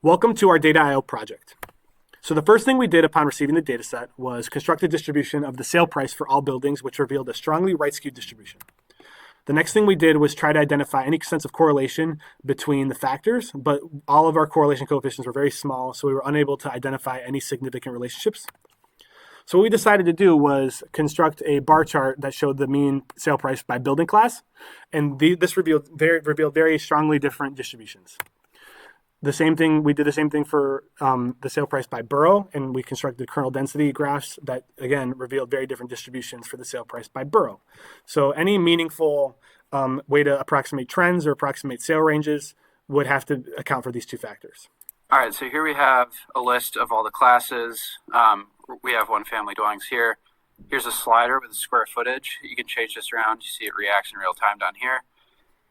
Welcome to our Data I/O project. So the first thing we did upon receiving the dataset was construct a distribution of the sale price for all buildings, which revealed a strongly right-skewed distribution. The next thing we did was try to identify any sense of correlation between the factors, but all of our correlation coefficients were very small, so we were unable to identify any significant relationships. So what we decided to do was construct a bar chart that showed the mean sale price by building class, and this revealed very strongly different distributions. We did the same thing for the sale price by borough, and we constructed kernel density graphs that, again, revealed very different distributions for the sale price by borough. So any meaningful way to approximate trends or approximate sale ranges would have to account for these two factors. All right, so here we have a list of all the classes. We have one family dwellings here. Here's a slider with the square footage. You can change this around. You see it reacts in real time down here.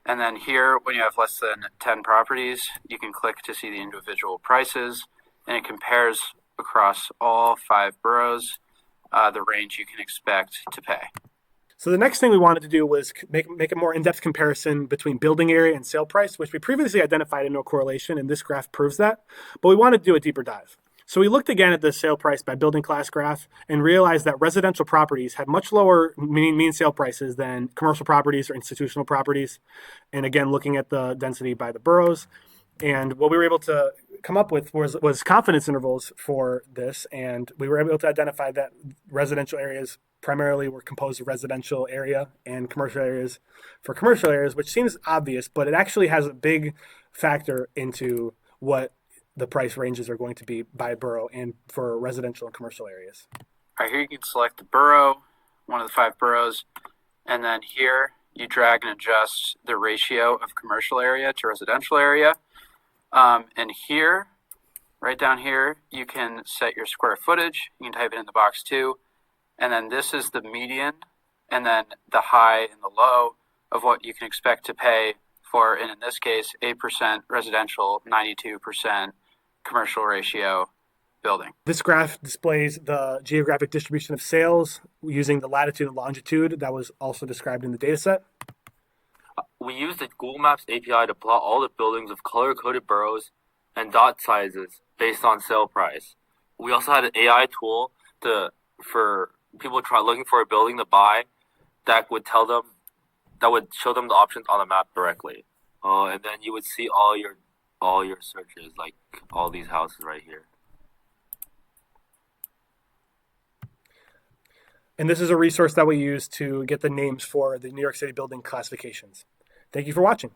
And then here, when you have less than 10 properties, you can click to see the individual prices, and it compares across all 5 boroughs the range you can expect to pay. So the next thing we wanted to do was make a more in-depth comparison between building area and sale price, which we previously identified in no correlation, and this graph proves that. But we wanted to do a deeper dive. So we looked again at the sale price by building class graph and realized that residential properties had much lower mean sale prices than commercial properties or institutional properties. And again, looking at the density by the boroughs. And what we were able to come up with was confidence intervals for this. And we were able to identify that residential areas primarily were composed of residential area and commercial areas for commercial areas, which seems obvious, but it actually has a big factor into what the price ranges are going to be by borough and for residential and commercial areas. All right, here you can select the borough, one of the 5 boroughs, and then here you drag and adjust the ratio of commercial area to residential area. And here, right down here, you can set your square footage. You can type it in the box too. And then this is the median, and then the high and the low of what you can expect to pay for, and in this case, 8% residential, 92% commercial ratio building. This graph displays the geographic distribution of sales using the latitude and longitude that was also described in the dataset. We used the Google Maps API to plot all the buildings of color-coded boroughs and dot sizes based on sale price. We also had an AI tool for people looking for a building to buy that would show them the options on the map directly. And then you would see all your searches, like all these houses right here. And this is a resource that we use to get the names for the New York City building classifications. Thank you for watching.